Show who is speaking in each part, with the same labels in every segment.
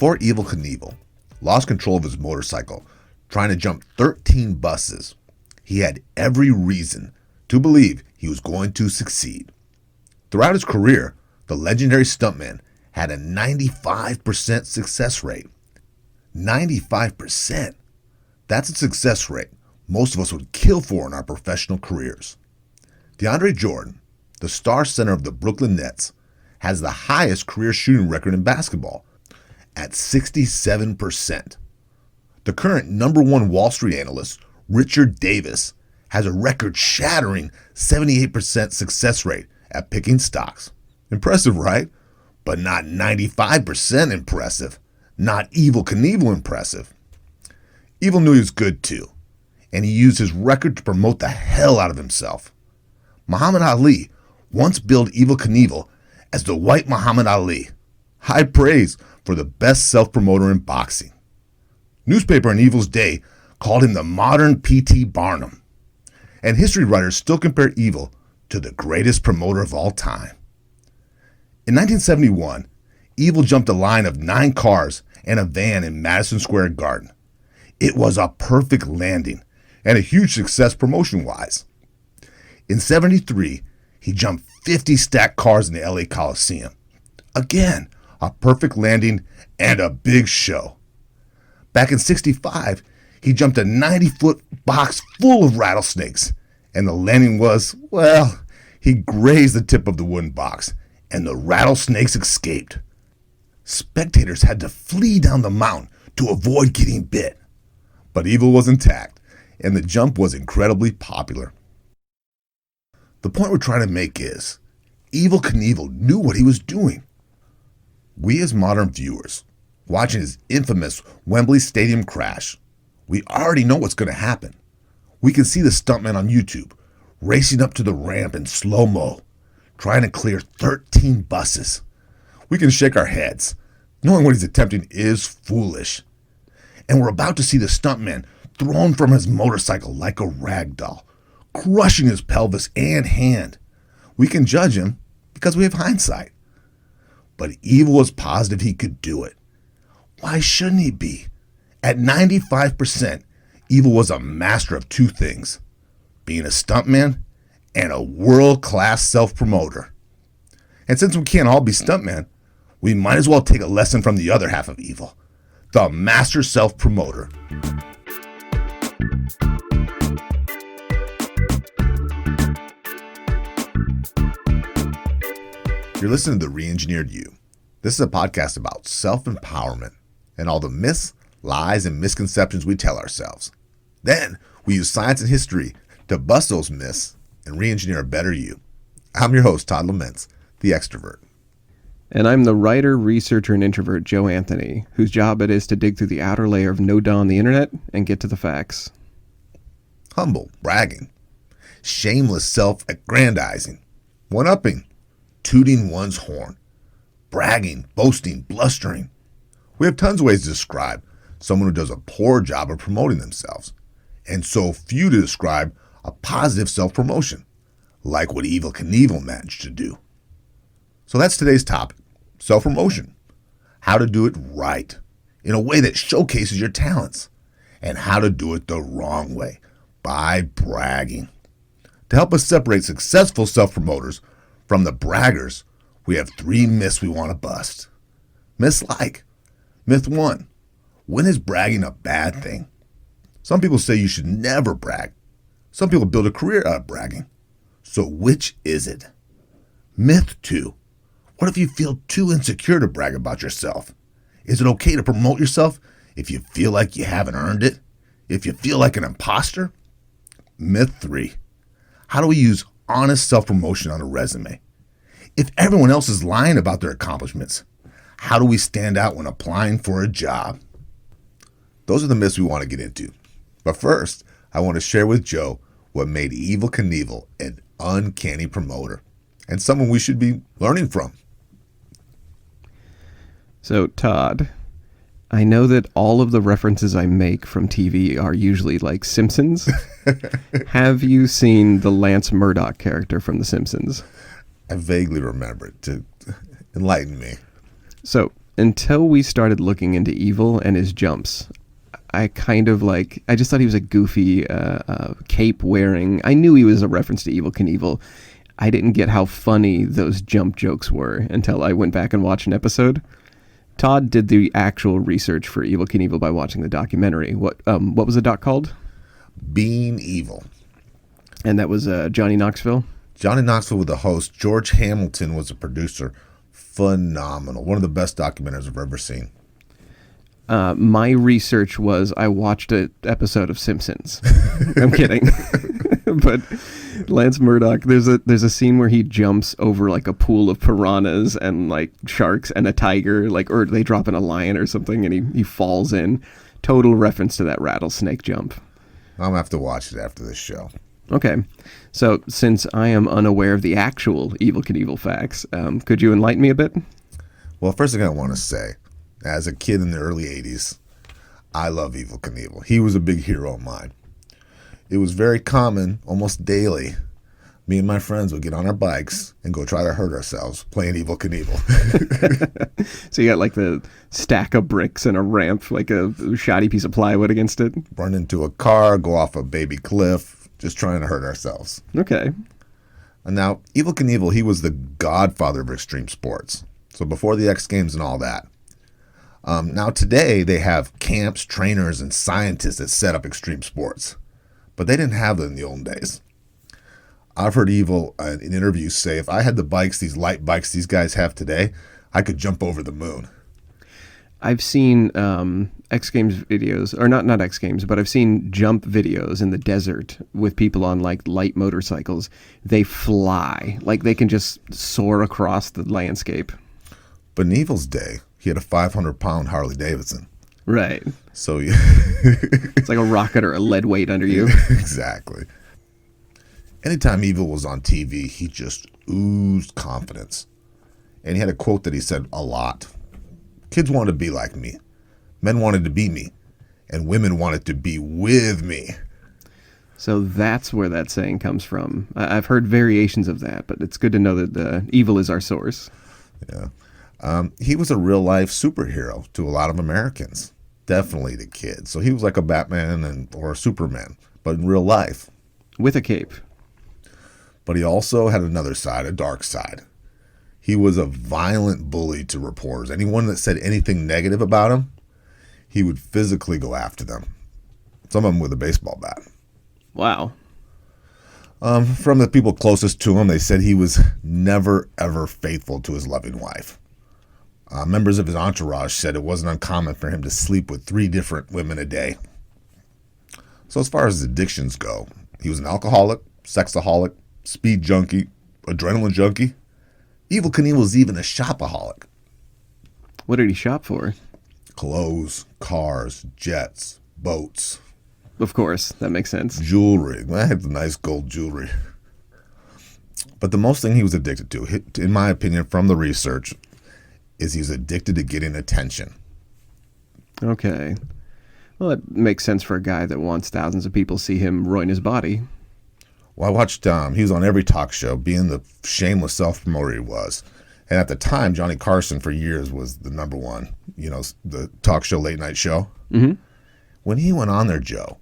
Speaker 1: Before Evel Knievel lost control of his motorcycle, trying to jump 13 buses, he had every reason to believe he was going to succeed. Throughout his career, the legendary stuntman had a 95% success rate. 95%. That's a success rate most of us would kill for in our professional careers. DeAndre Jordan, the star center of the Brooklyn Nets, has the highest career shooting record in basketball at 67%. The current number one Wall Street analyst, Richard Davis, has a record-shattering 78% success rate at picking stocks. Impressive, right? But not 95% impressive. Not Evel Knievel impressive. Evel knew he was good too, and he used his record to promote the hell out of himself. Muhammad Ali once billed Evel Knievel as the white Muhammad Ali. High praise for the best self-promoter in boxing. Newspaper in Evel's day called him the modern P.T. Barnum. And history writers still compare Evel to the greatest promoter of all time. In 1971, Evel jumped a line of 9 cars and a van in Madison Square Garden. It was a perfect landing and a huge success promotion-wise. In 73, he jumped 50 stacked cars in the LA Coliseum. Again, a perfect landing and a big show. Back in 65, he jumped a 90-foot box full of rattlesnakes, and the landing was, well, he grazed the tip of the wooden box, and the rattlesnakes escaped. Spectators had to flee down the mountain to avoid getting bit. But Evel was intact, and the jump was incredibly popular. The point we're trying to make is, Evel Knievel knew what he was doing. We as modern viewers, watching his infamous Wembley Stadium crash, we already know what's going to happen. We can see the stuntman on YouTube racing up to the ramp in slow-mo, trying to clear 13 buses. We can shake our heads, knowing what he's attempting is foolish. And we're about to see the stuntman thrown from his motorcycle like a rag doll, crushing his pelvis and hand. We can judge him because we have hindsight. But Evel was positive he could do it. Why shouldn't he be? At 95%, Evel was a master of 2 things: being a stuntman and a world-class self-promoter. And since we can't all be stuntmen, we might as well take a lesson from the other half of Evel, the master self-promoter. You're listening to The Re-Engineered You. This is a podcast about self-empowerment and all the myths, lies, and misconceptions we tell ourselves. Then we use science and history to bust those myths and re-engineer a better you. I'm your host, Todd Laments, the extrovert.
Speaker 2: And I'm the writer, researcher, and introvert, Joe Anthony, whose job it is to dig through the outer layer of no-duh on the internet and get to the facts.
Speaker 1: Humble, bragging, shameless self-aggrandizing, one-upping, tooting one's horn, bragging, boasting, blustering. We have tons of ways to describe someone who does a poor job of promoting themselves, and so few to describe a positive self-promotion, like what Evel Knievel managed to do. So that's today's topic, self-promotion. How to do it right, in a way that showcases your talents, and how to do it the wrong way, by bragging. To help us separate successful self-promoters from the braggers, we have 3 myths we want to bust. Myths like, myth 1, when is bragging a bad thing? Some people say you should never brag. Some people build a career out of bragging. So which is it? Myth 2, what if you feel too insecure to brag about yourself? Is it okay to promote yourself if you feel like you haven't earned it? If you feel like an imposter? Myth 3, how do we use honest self-promotion on a resume? If everyone else is lying about their accomplishments, how do we stand out when applying for a job? Those are the myths we want to get into. But first, I want to share with Joe what made Evel Knievel an uncanny promoter and someone we should be learning from.
Speaker 2: So, Todd, I know that all of the references I make from TV are usually like Simpsons. Have you seen the Lance Murdoch character from The Simpsons?
Speaker 1: I vaguely remember it. To enlighten me.
Speaker 2: So, until we started looking into Evil and his jumps, I just thought he was a goofy cape wearing. I knew he was a reference to Evel Knievel. I didn't get how funny those jump jokes were until I went back and watched an episode. Todd did the actual research for Evel Knievel by watching the documentary. What was the doc called?
Speaker 1: Being Evil.
Speaker 2: And that was Johnny Knoxville?
Speaker 1: Johnny Knoxville was the host. George Hamilton was the producer. Phenomenal. One of the best documentaries I've ever seen.
Speaker 2: My research was I watched an episode of Simpsons. I'm kidding. But Lance Murdoch, there's a scene where he jumps over like a pool of piranhas and like sharks and a tiger, or they drop in a lion or something, and he falls in. Total reference to that rattlesnake jump.
Speaker 1: I'm going to have to watch it after this show.
Speaker 2: Okay. So since I am unaware of the actual Evel Knievel facts, could you enlighten me a bit?
Speaker 1: Well, first thing I want to say, as a kid in the early 80s, I love Evel Knievel. He was a big hero of mine. It was very common, almost daily. Me and my friends would get on our bikes and go try to hurt ourselves playing Evel Knievel.
Speaker 2: So you got like the stack of bricks and a ramp, like a shoddy piece of plywood against it?
Speaker 1: Run into a car, go off a baby cliff, just trying to hurt ourselves.
Speaker 2: Okay.
Speaker 1: And now, Evel Knievel, he was the godfather of extreme sports. So before the X Games and all that. Now today, they have camps, trainers, and scientists that set up extreme sports. But they didn't have them in the old days. I've heard Evel in interviews say, if I had these light bikes these guys have today, I could jump over the moon.
Speaker 2: I've seen X Games videos, or not X Games, but I've seen jump videos in the desert with people on like light motorcycles. They fly, like they can just soar across the landscape.
Speaker 1: But in Evel's day, he had a 500-pound Harley Davidson.
Speaker 2: Right.
Speaker 1: So
Speaker 2: it's like a rocket or a lead weight under you.
Speaker 1: Exactly. Anytime Evel was on TV, he just oozed confidence. And he had a quote that he said a lot. Kids wanted to be like me. Men wanted to be me. And women wanted to be with me.
Speaker 2: So that's where that saying comes from. I've heard variations of that, but it's good to know that Evel is our source.
Speaker 1: Yeah. He was a real-life superhero to a lot of Americans. Definitely to kids. So he was like a Batman or a Superman, but in real life.
Speaker 2: With a cape.
Speaker 1: But he also had another side, a dark side. He was a violent bully to reporters. Anyone that said anything negative about him, he would physically go after them. Some of them with a baseball bat.
Speaker 2: Wow.
Speaker 1: From the people closest to him, they said he was never, ever faithful to his loving wife. Members of his entourage said it wasn't uncommon for him to sleep with 3 different women a day. So as far as his addictions go, he was an alcoholic, sexaholic, speed junkie, adrenaline junkie. Evel Knievel was even a shopaholic.
Speaker 2: What did he shop for?
Speaker 1: Clothes, cars, jets, boats.
Speaker 2: Of course, that makes sense.
Speaker 1: Jewelry. I had the nice gold jewelry. But the most thing he was addicted to, in my opinion, from the research, is he was addicted to getting attention.
Speaker 2: Okay. Well, it makes sense for a guy that wants thousands of people to see him ruin his body.
Speaker 1: Well, I watched, he was on every talk show, being the shameless self-promoter he was. And at the time, Johnny Carson for years was the number one, the talk show, late night show.
Speaker 2: Mm-hmm.
Speaker 1: When he went on there, Joe,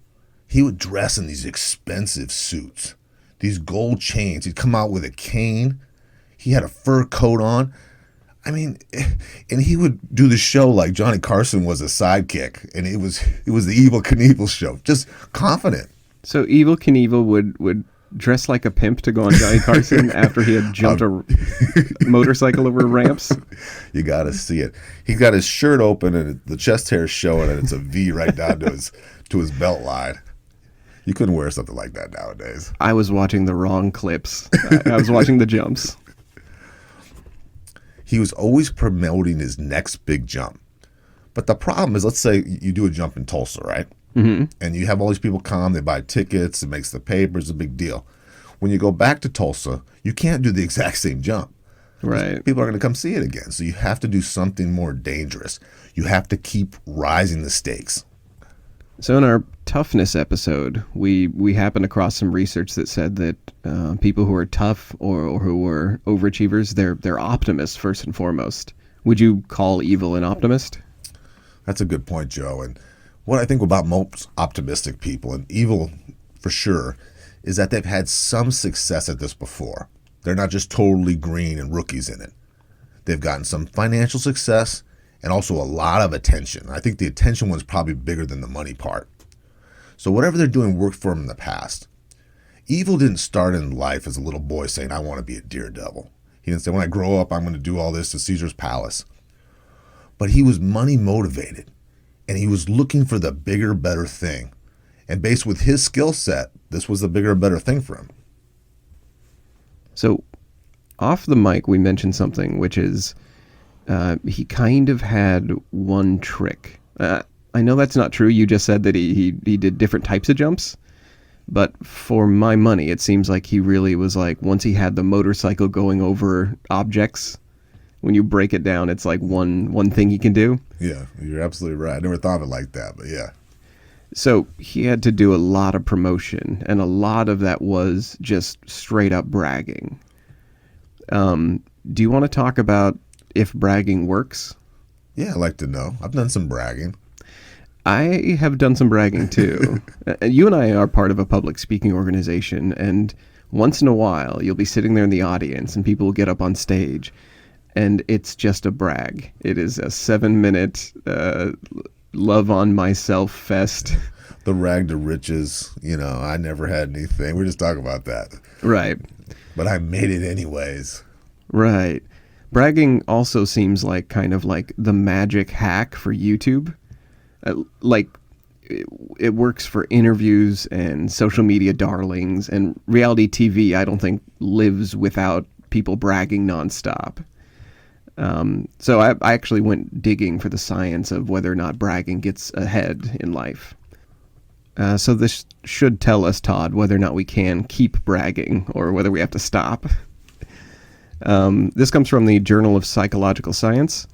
Speaker 1: he would dress in these expensive suits, these gold chains. He'd come out with a cane. He had a fur coat on. I mean, and he would do the show like Johnny Carson was a sidekick, and it was the Evel Knievel show. Just confident.
Speaker 2: So Evel Knievel would dress like a pimp to go on Johnny Carson after he had jumped a motorcycle over ramps.
Speaker 1: You got to see it. He's got his shirt open and the chest hair showing, and it's a V right down to his belt line. You couldn't wear something like that nowadays.
Speaker 2: I was watching the wrong clips. I was watching the jumps.
Speaker 1: He was always promoting his next big jump. But the problem is, let's say you do a jump in Tulsa, right?
Speaker 2: Mm-hmm.
Speaker 1: And you have all these people come, they buy tickets, it makes the papers, a big deal. When you go back to Tulsa, you can't do the exact same jump.
Speaker 2: Right.
Speaker 1: People are going to come see it again. So you have to do something more dangerous. You have to keep rising the stakes.
Speaker 2: So in our toughness episode, we happened across some research that said that people who are tough or who are overachievers, they're optimists first and foremost. Would you call Evel an optimist?
Speaker 1: That's a good point, Joe. And what I think about most optimistic people, and Evel for sure, is that they've had some success at this before. They're not just totally green and rookies in it. They've gotten some financial success and also a lot of attention. I think the attention one's probably bigger than the money part. So whatever they're doing worked for them in the past. Evel didn't start in life as a little boy saying, I want to be a daredevil. He didn't say, when I grow up, I'm going to do all this to Caesar's palace. But he was money motivated, and he was looking for the bigger, better thing. And based with his skill set, this was the bigger, better thing for him.
Speaker 2: So off the mic, we mentioned something, which is he kind of had one trick. I know that's not true. You just said that he did different types of jumps. But for my money, it seems like he really was like, once he had the motorcycle going over objects, when you break it down, it's like one thing he can do.
Speaker 1: Yeah, you're absolutely right. I never thought of it like that, but yeah.
Speaker 2: So he had to do a lot of promotion, and a lot of that was just straight up bragging. Do you want to talk about if bragging works?
Speaker 1: Yeah, I'd like to know. I've done some bragging.
Speaker 2: I have done some bragging too. You and I are part of a public speaking organization, and once in a while you'll be sitting there in the audience and people will get up on stage and it's just a brag. It is a 7-minute love on myself fest.
Speaker 1: The rag to riches, I never had anything. We're just talking about that.
Speaker 2: Right.
Speaker 1: But I made it anyways.
Speaker 2: Right. Bragging also seems like kind of like the magic hack for YouTube. It works for interviews and social media darlings, and reality TV, I don't think, lives without people bragging nonstop. So I actually went digging for the science of whether or not bragging gets ahead in life. So this should tell us, Todd, whether or not we can keep bragging or whether we have to stop. This comes from the Journal of Psychological Science.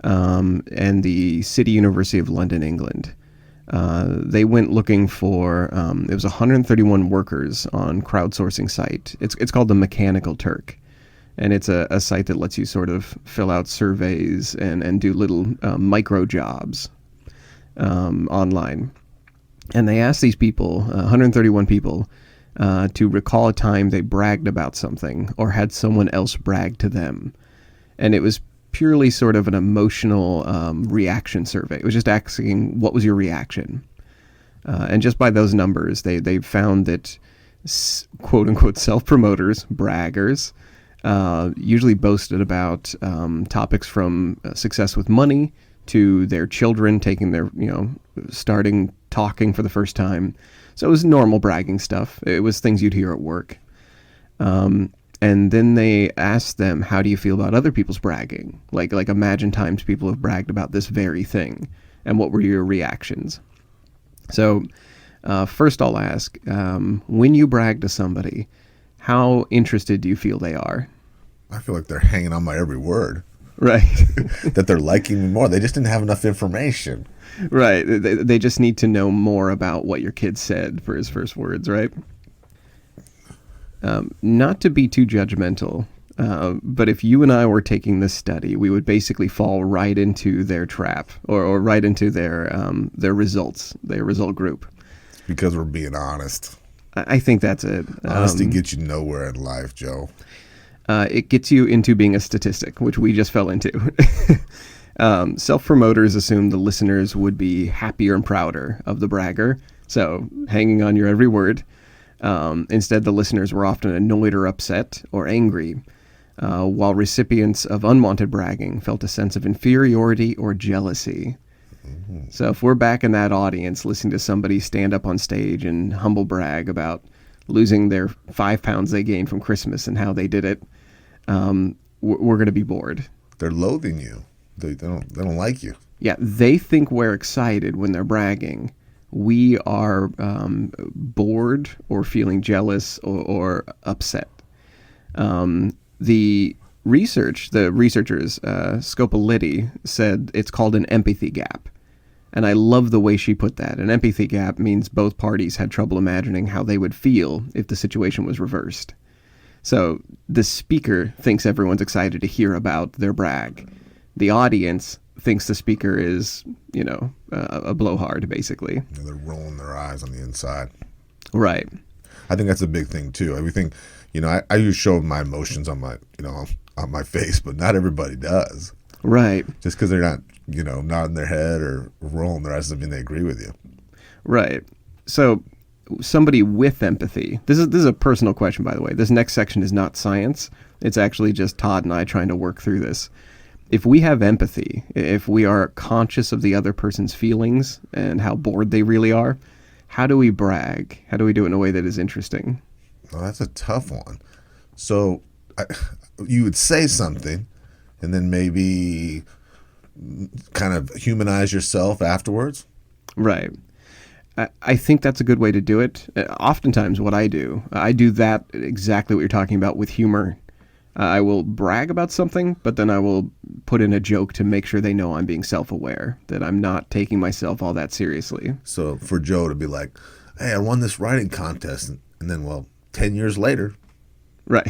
Speaker 2: And the City University of London, England. They went looking for, it was 131 workers on crowdsourcing site. It's called the Mechanical Turk. And it's a site that lets you sort of fill out surveys and do little micro jobs online. And they asked these people, 131 people, to recall a time they bragged about something or had someone else brag to them. And it was purely sort of an emotional reaction survey. It was just asking, what was your reaction? And just by those numbers, they found that quote-unquote self-promoters, braggers, usually boasted about topics from success with money to their children taking their, starting talking for the first time. So it was normal bragging stuff. It was things you'd hear at work. And then they asked them, how do you feel about other people's bragging? Like imagine times people have bragged about this very thing. And what were your reactions? So first I'll ask, when you brag to somebody, how interested do you feel they are?
Speaker 1: I feel like they're hanging on my every word.
Speaker 2: Right.
Speaker 1: That they're liking me more. They just didn't have enough information.
Speaker 2: Right. They just need to know more about what your kid said for his first words, right? Not to be too judgmental, but if you and I were taking this study, we would basically fall right into their trap or right into their results, their result group.
Speaker 1: Because we're being honest.
Speaker 2: I think that's it.
Speaker 1: Honesty gets you nowhere in life, Joe.
Speaker 2: It gets you into being a statistic, which we just fell into. Self-promoters assume the listeners would be happier and prouder of the bragger, so hanging on your every word. Instead, the listeners were often annoyed or upset or angry, while recipients of unwanted bragging felt a sense of inferiority or jealousy. Mm-hmm. So if we're back in that audience listening to somebody stand up on stage and humble brag about losing their 5 pounds they gained from Christmas and how they did it, we're going to be bored.
Speaker 1: They're loathing you. They don't like you.
Speaker 2: Yeah, they think we're excited when they're bragging. We are bored or feeling jealous or upset. The researchers, Scopolitti, said it's called an empathy gap. And I love the way she put that. An empathy gap means both parties had trouble imagining how they would feel if the situation was reversed. So the speaker thinks everyone's excited to hear about their brag. the audience thinks the speaker is, a blowhard, basically.
Speaker 1: They're rolling their eyes on the inside.
Speaker 2: Right.
Speaker 1: I think that's a big thing too. Everything, I usually show my emotions on my, on my face, but not everybody does.
Speaker 2: Right.
Speaker 1: Just because they're not, nodding their head or rolling their eyes doesn't mean they agree with you.
Speaker 2: Right. So somebody with empathy, this is a personal question, by the way. This next section is not science. It's actually just Todd and I trying to work through this. If we have empathy, if we are conscious of the other person's feelings and how bored they really are, how do we brag? How do we do it in a way that is interesting?
Speaker 1: Well, that's a tough one. So you would say something and then maybe kind of humanize yourself afterwards?
Speaker 2: Right. I think that's a good way to do it. Oftentimes what I do that exactly what you're talking about with humor. I will brag about something, but then I will put in a joke to make sure they know I'm being self-aware, that I'm not taking myself all that seriously.
Speaker 1: So for Joe to be like, hey, I won this writing contest, and then, 10 years later.
Speaker 2: Right.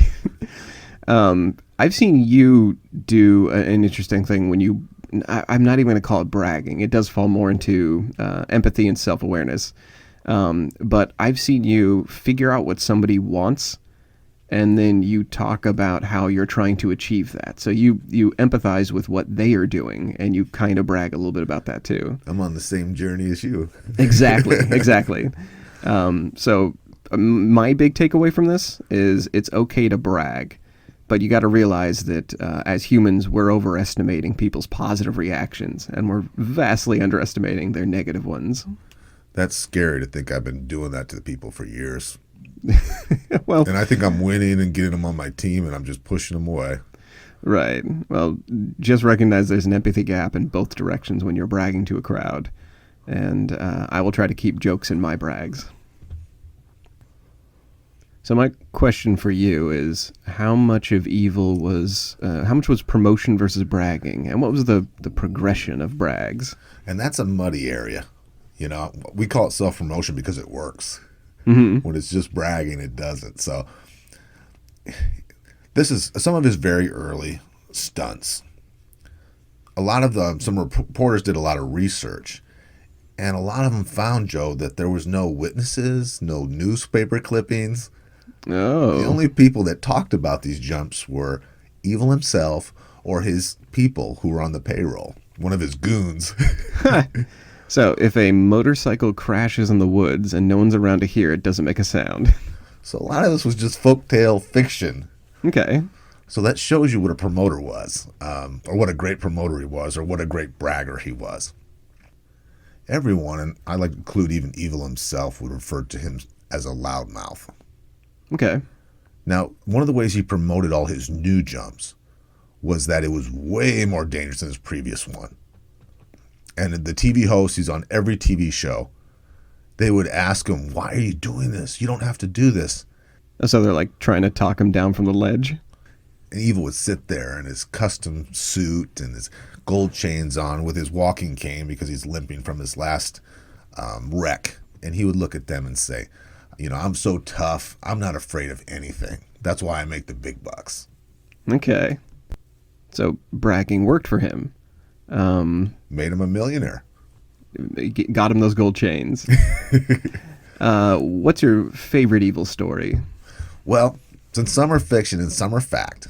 Speaker 2: I've seen you do an interesting thing when I'm not even going to call it bragging. It does fall more into empathy and self-awareness. But I've seen you figure out what somebody wants, and then you talk about how you're trying to achieve that. So you empathize with what they are doing, and you kind of brag a little bit about that too.
Speaker 1: I'm on the same journey as you.
Speaker 2: Exactly. So my big takeaway from this is it's okay to brag, but you got to realize that as humans, we're overestimating people's positive reactions, and we're vastly underestimating their negative ones.
Speaker 1: That's scary to think I've been doing that to the people for years.
Speaker 2: Well,
Speaker 1: and I think I'm winning and getting them on my team, and I'm just pushing them away.
Speaker 2: Right. Well, just recognize there's an empathy gap in both directions when you're bragging to a crowd. And I will try to keep jokes in my brags. So my question for you is, how much was promotion versus bragging? And what was the progression of brags?
Speaker 1: And that's a muddy area. We call it self-promotion because it works.
Speaker 2: Mm-hmm.
Speaker 1: When it's just bragging, it doesn't. So this is some of his very early stunts. A lot of them, some reporters did a lot of research, and a lot of them found, Joe, that there was no witnesses, no newspaper clippings.
Speaker 2: Oh.
Speaker 1: The only people that talked about these jumps were Evel himself or his people who were on the payroll, one of his goons.
Speaker 2: So if a motorcycle crashes in the woods and no one's around to hear, it doesn't make a sound.
Speaker 1: So a lot of this was just folktale fiction.
Speaker 2: Okay.
Speaker 1: So that shows you what a promoter was, or what a great promoter he was, or what a great bragger he was. Everyone, and I like to include even Evel himself, would refer to him as a loudmouth.
Speaker 2: Okay.
Speaker 1: Now, one of the ways he promoted all his new jumps was that it was way more dangerous than his previous one. And the TV host, he's on every TV show, they would ask him, why are you doing this? You don't have to do this.
Speaker 2: So they're like trying to talk him down from the ledge?
Speaker 1: And Evel would sit there in his custom suit and his gold chains on with his walking cane because he's limping from his last wreck. And he would look at them and say, I'm so tough. I'm not afraid of anything. That's why I make the big bucks.
Speaker 2: Okay. So bragging worked for him.
Speaker 1: Made him a millionaire.
Speaker 2: Got him those gold chains. What's your favorite Evel story?
Speaker 1: Well, since some are fiction and some are fact,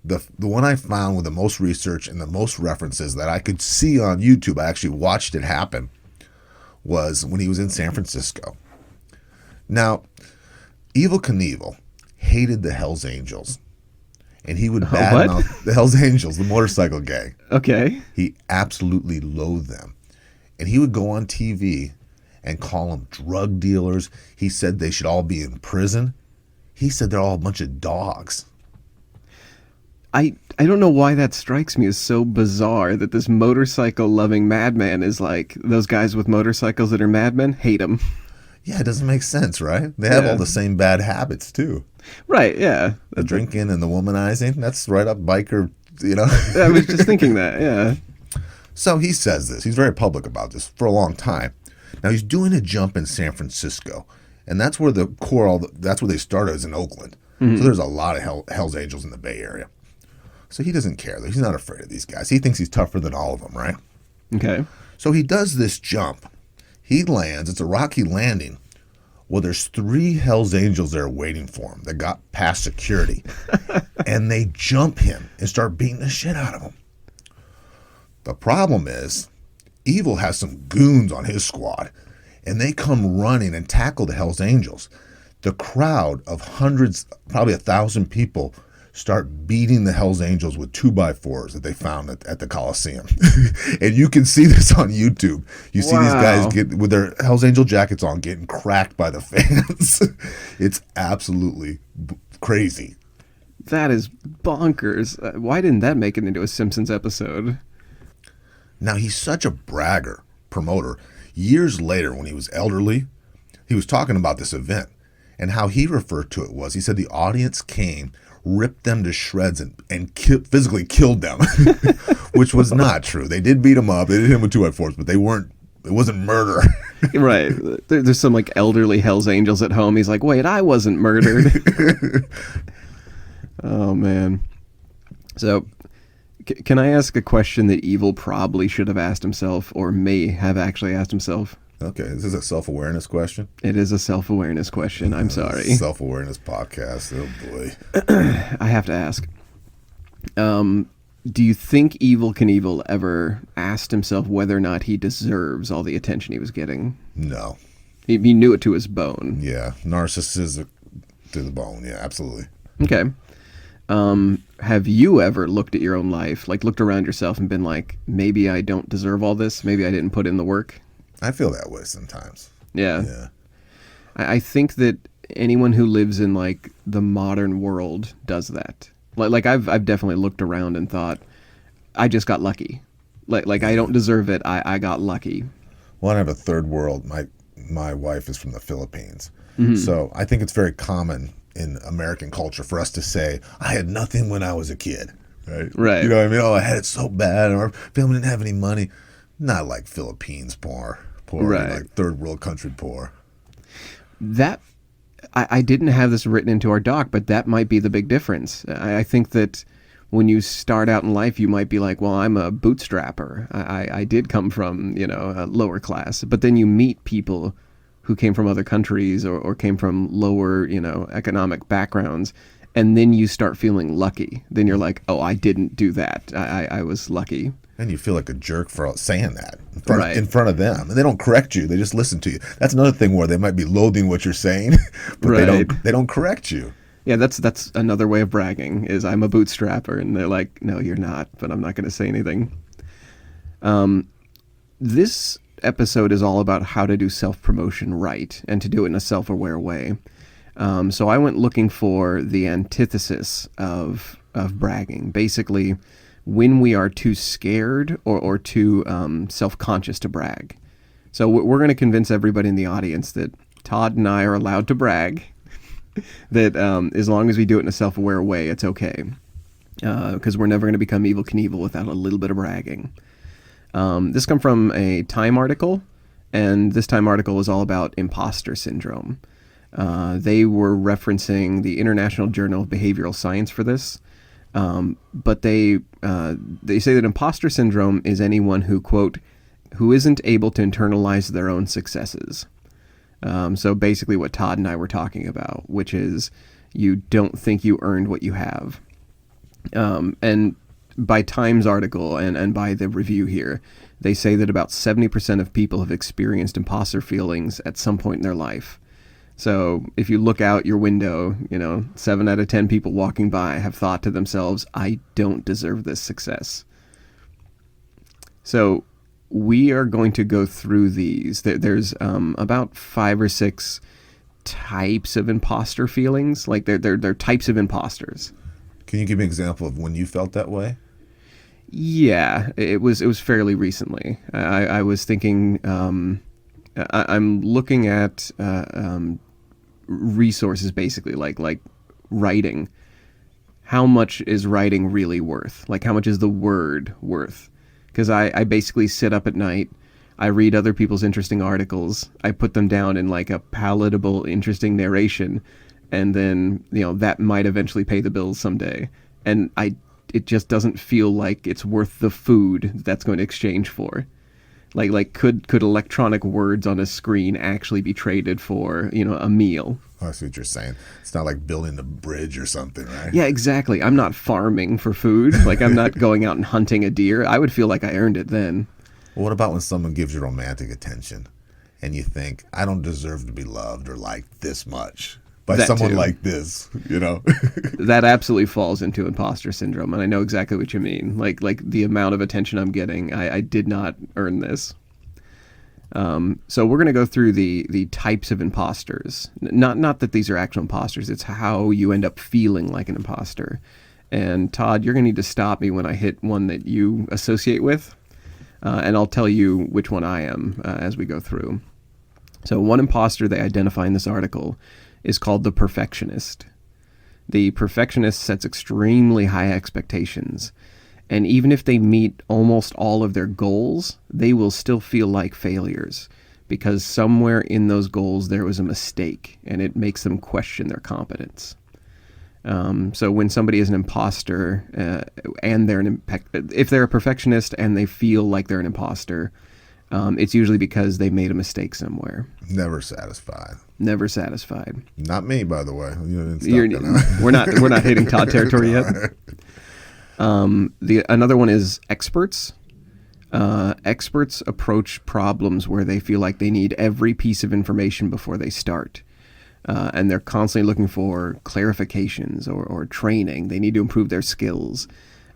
Speaker 1: the one I found with the most research and the most references that I could see on YouTube, I actually watched it happen, was when he was in San Francisco. Now, Evel Knievel hated the Hells Angels. And he would badmouth the Hells Angels, the motorcycle gang.
Speaker 2: Okay.
Speaker 1: He absolutely loathed them. And he would go on TV and call them drug dealers. He said they should all be in prison. He said they're all a bunch of dogs.
Speaker 2: I don't know why that strikes me as so bizarre that this motorcycle-loving madman is like, those guys with motorcycles that are madmen, hate them.
Speaker 1: Yeah, it doesn't make sense, right? They have all the same bad habits, too.
Speaker 2: Right, yeah.
Speaker 1: The drinking and the womanizing, that's right up biker,
Speaker 2: I was just thinking that, yeah.
Speaker 1: So he says this. He's very public about this for a long time. Now, he's doing a jump in San Francisco, and that's where that's where they started, is in Oakland. Mm-hmm. So there's a lot of Hells Angels in the Bay Area. So he doesn't care. He's not afraid of these guys. He thinks he's tougher than all of them, right?
Speaker 2: Okay.
Speaker 1: So he does this jump. He lands. It's a rocky landing. Well, there's 3 Hells Angels there waiting for him that got past security. And they jump him and start beating the shit out of him. The problem is, Evel has some goons on his squad. And they come running and tackle the Hells Angels. The crowd of hundreds, probably 1,000 people, start beating the Hells Angels with 2x4s that they found at the Coliseum. And you can see this on YouTube. You see these guys get with their Hells Angel jackets on getting cracked by the fans. It's absolutely crazy.
Speaker 2: That is bonkers. Why didn't that make it into a Simpsons episode?
Speaker 1: Now, he's such a bragger, promoter. Years later, when he was elderly, he was talking about this event. And how he referred to it was, he said the audience came, ripped them to shreds, and physically killed them, which was not true. They did beat him up. They did hit him with 2x4s, but it wasn't murder.
Speaker 2: Right. There's some like elderly Hells Angels at home. He's like, wait, I wasn't murdered. Oh, man. So can I ask a question that Evel probably should have asked himself, or may have actually asked himself?
Speaker 1: Okay, this is a self-awareness question?
Speaker 2: It is a self-awareness question. I'm sorry.
Speaker 1: Self-awareness podcast. Oh, boy.
Speaker 2: I have to ask. Do you think Evel Knievel ever asked himself whether or not he deserves all the attention he was getting?
Speaker 1: No.
Speaker 2: He knew it to his bone.
Speaker 1: Yeah, narcissistic to the bone. Yeah, absolutely.
Speaker 2: Okay. Have you ever looked at your own life, like looked around yourself and been like, maybe I don't deserve all this? Maybe I didn't put in the work?
Speaker 1: I feel that way sometimes.
Speaker 2: Yeah. I think that anyone who lives in like the modern world does that. Like I've definitely looked around and thought, I just got lucky. Like I don't deserve it. I got lucky.
Speaker 1: Well, I have a third world. My wife is from the Philippines. Mm-hmm. So I think it's very common in American culture for us to say, I had nothing when I was a kid. Right. You know what I mean? Oh, I had it so bad. Our family didn't have any money. Not like Philippines poor. Right. Like third world country poor. That I didn't have this written into our doc, but that might be the big difference. I think that when you start out in life, you might be like, well, I'm a bootstrapper. I did come from, a lower class. But then you meet people who came from other countries or came from lower, economic backgrounds. And then you start feeling lucky. Then you're like, oh, I didn't do that. I was lucky. And you feel like a jerk for saying that in front of them. And they don't correct you. They just listen to you. That's another thing where they might be loathing what you're saying, but they don't correct you. Yeah, that's another way of bragging is I'm a bootstrapper. And they're like, no, you're not, but I'm not going to say anything. This episode is all about how to do self-promotion right and to do it in a self-aware way. So I went looking for the antithesis of bragging. Basically, when we are too scared or too self-conscious to brag. So we're going to convince everybody in the audience that Todd and I are allowed to brag, that as long as we do it in a self-aware way, it's okay. Because we're never going to become Evel Knievel without a little bit of bragging. This comes from a Time article, and this Time article is all about imposter syndrome. They were referencing the International Journal of Behavioral Science for this. But they say that imposter syndrome is anyone who, quote, who isn't able to internalize their own successes. So basically what Todd and I were talking about, which is you don't think you earned what you have. And by Time's article and by the review here, they say that about 70% of people have experienced imposter feelings at some point in their life. So if you look out your window, 7 out of 10 people walking by have thought to themselves, I don't deserve this success. So we are going to go through these. There's about 5 or 6 types of imposter feelings. Like they're types of imposters. Can you give me an example of when you felt that way? Yeah, it was fairly recently. I was thinking, I'm looking at resources basically, like writing. How much is writing really worth? Like how much is the word worth? Because I basically sit up at night, I read other people's interesting articles, I put them down in like a palatable, interesting narration, and then, that might eventually pay the bills someday. And
Speaker 2: it just doesn't feel like it's worth the food that's going to exchange for. Like could electronic words on a screen actually be traded for, a meal?
Speaker 1: Oh, I see what you're saying. It's not like building a bridge or something, right?
Speaker 2: Yeah, exactly. I'm not farming for food. Like, I'm not going out and hunting a deer. I would feel like I earned it then.
Speaker 1: Well, what about when someone gives you romantic attention and you think, I don't deserve to be loved or liked this much by
Speaker 2: That
Speaker 1: someone
Speaker 2: too.
Speaker 1: like this,
Speaker 2: That absolutely falls into imposter syndrome, and I know exactly what you mean. Like the amount of attention I'm getting, I did not earn this. So we're going to go through the types of imposters. Not that these are actual imposters. It's how you end up feeling like an imposter. And Todd, you're going to need to stop me when I hit one that you associate with, and I'll tell you which one I am as we go through. So one imposter they identify in this article is called the perfectionist. The perfectionist sets extremely high expectations. And even if they meet almost all of their goals, they will still feel like failures because somewhere in those goals there was a mistake, and it makes them question their competence. So when somebody is an imposter and if they're a perfectionist and they feel like they're an imposter, it's usually because they made a mistake somewhere.
Speaker 1: Never satisfied.
Speaker 2: Never satisfied.
Speaker 1: Not me, by the way. You didn't stop
Speaker 2: we're not hitting Todd territory yet. Another one is experts. Experts approach problems where they feel like they need every piece of information before they start. And they're constantly looking for clarifications or training. They need to improve their skills.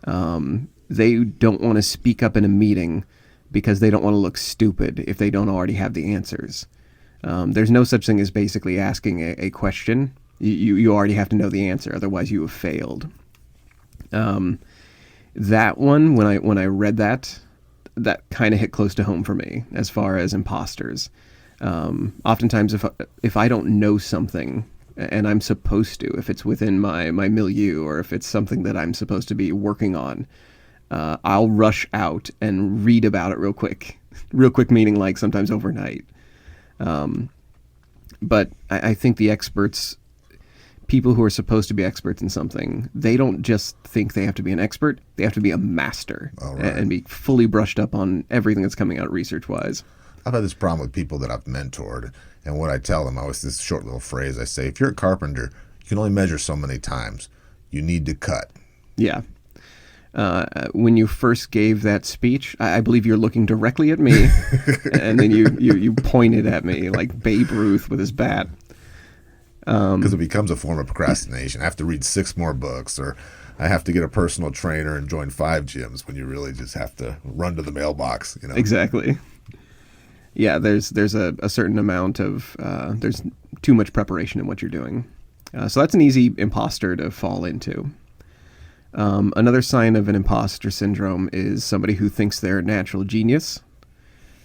Speaker 2: They don't want to speak up in a meeting because they don't want to look stupid if they don't already have the answers. There's no such thing as basically asking a question. You already have to know the answer, otherwise you have failed. That one, when I read that kind of hit close to home for me as far as imposters. Oftentimes, if I don't know something and I'm supposed to, if it's within my milieu or if it's something that I'm supposed to be working on, I'll rush out and read about it real quick. Real quick meaning like sometimes overnight. But I think the experts, people who are supposed to be experts in something, they don't just think they have to be an expert. They have to be a master and be fully brushed up on everything that's coming out research-wise.
Speaker 1: I've had this problem with people that I've mentored, and what I tell them, I always this short little phrase I say, if you're a carpenter, you can only measure so many times. You need to cut.
Speaker 2: Yeah. When you first gave that speech, I believe you're looking directly at me, and then you pointed at me like Babe Ruth with his bat.
Speaker 1: Because it becomes a form of procrastination. I have to read 6 more books, or I have to get a personal trainer and join 5 gyms when you really just have to run to the mailbox.
Speaker 2: Exactly. Yeah, there's a certain amount of there's too much preparation in what you're doing. So that's an easy imposter to fall into. Another sign of an imposter syndrome is somebody who thinks they're a natural genius.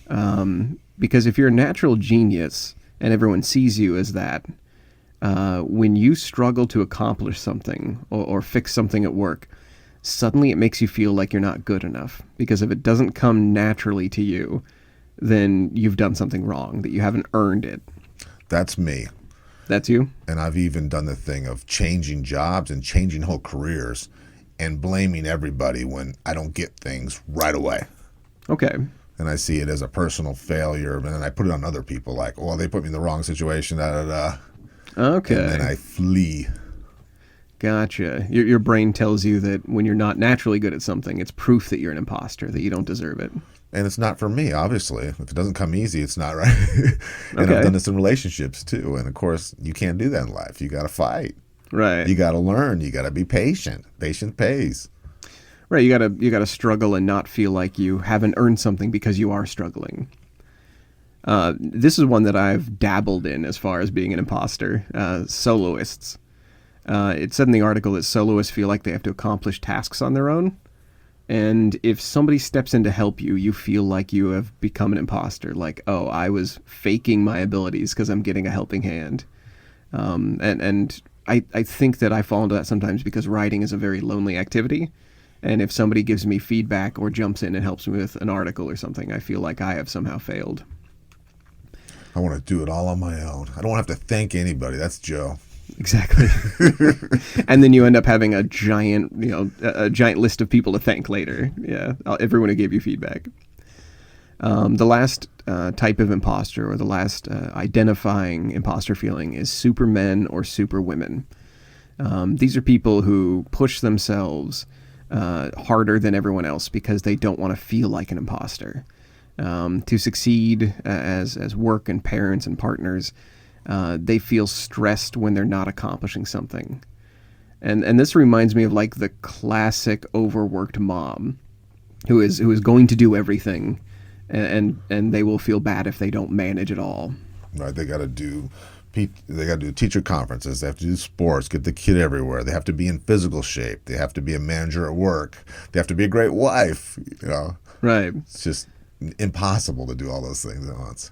Speaker 2: Because if you're a natural genius and everyone sees you as that, when you struggle to accomplish something or fix something at work, suddenly it makes you feel like you're not good enough. Because if it doesn't come naturally to you, then you've done something wrong, that you haven't earned it.
Speaker 1: That's me.
Speaker 2: That's you?
Speaker 1: And I've even done the thing of changing jobs and changing whole careers and blaming everybody when I don't get things right away.
Speaker 2: Okay.
Speaker 1: And I see it as a personal failure, and then I put it on other people like, oh, they put me in the wrong situation, da-da-da.
Speaker 2: Okay.
Speaker 1: And then I flee.
Speaker 2: Gotcha. Your brain tells you that when you're not naturally good at something, it's proof that you're an imposter, that you don't deserve it.
Speaker 1: And it's not for me, obviously. If it doesn't come easy, it's not right. And
Speaker 2: Okay.
Speaker 1: I've done this in relationships, too. And, of course, you can't do that in life. You got to fight.
Speaker 2: Right.
Speaker 1: You got to learn. You got to be patient. Patience pays.
Speaker 2: Right. You gotta struggle and not feel like you haven't earned something because you are struggling. This is one that I've dabbled in as far as being an imposter. Soloists. It said in the article that soloists feel like they have to accomplish tasks on their own. And if somebody steps in to help you, you feel like you have become an imposter. Like, oh, I was faking my abilities because I'm getting a helping hand. And I think that I fall into that sometimes because writing is a very lonely activity. And if somebody gives me feedback or jumps in and helps me with an article or something, I feel like I have somehow failed.
Speaker 1: I want to do it all on my own. I don't have to thank anybody. That's Joe.
Speaker 2: Exactly. And then you end up having a giant, a giant list of people to thank later. Yeah, everyone who gave you feedback. The last type of imposter, or the last identifying imposter feeling, is supermen or superwomen. These are people who push themselves harder than everyone else because they don't want to feel like an imposter. To succeed as work and parents and partners, they feel stressed when they're not accomplishing something. And this reminds me of like the classic overworked mom who is going to do everything, and they will feel bad if they don't manage it all.
Speaker 1: Right, they got to do teacher conferences, they have to do sports, get the kid everywhere, they have to be in physical shape, they have to be a manager at work, they have to be a great wife,
Speaker 2: Right.
Speaker 1: It's just impossible to do all those things at once.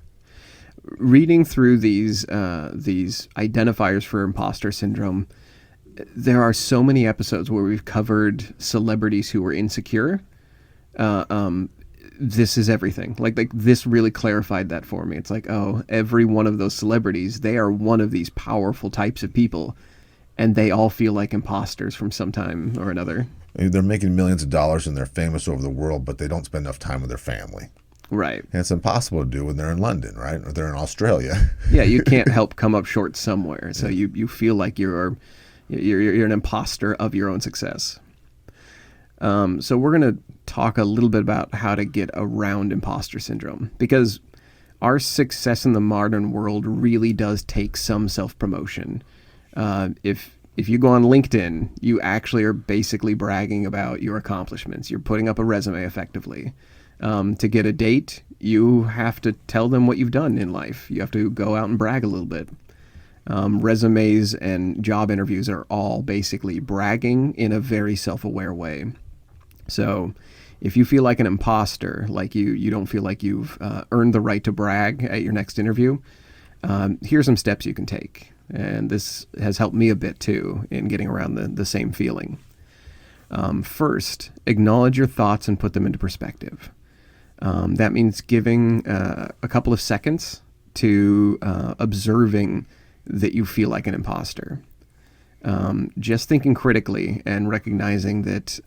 Speaker 2: Reading through these identifiers for imposter syndrome, there are so many episodes where we've covered celebrities who were insecure. This is everything. Like this really clarified that for me. It's like, oh, every one of those celebrities, they are one of these powerful types of people, and they all feel like imposters from some time or another.
Speaker 1: They're making millions of dollars and they're famous over the world, but they don't spend enough time with their family.
Speaker 2: Right.
Speaker 1: And it's impossible to do when they're in London, right? Or they're in Australia.
Speaker 2: Yeah, you can't help come up short somewhere. So you feel like you're an imposter of your own success. So we're going to talk a little bit about how to get around imposter syndrome, because our success in the modern world really does take some self-promotion. If you go on LinkedIn, you actually are basically bragging about your accomplishments. You're putting up a resume effectively. To get a date, you have to tell them what you've done in life. You have to go out and brag a little bit. Resumes and job interviews are all basically bragging in a very self-aware way. So if you feel like an imposter, like you don't feel like you've earned the right to brag at your next interview, here's some steps you can take. And this has helped me a bit too in getting around the same feeling. First, acknowledge your thoughts and put them into perspective. That means giving a couple of seconds to observing that you feel like an imposter. Just thinking critically and recognizing that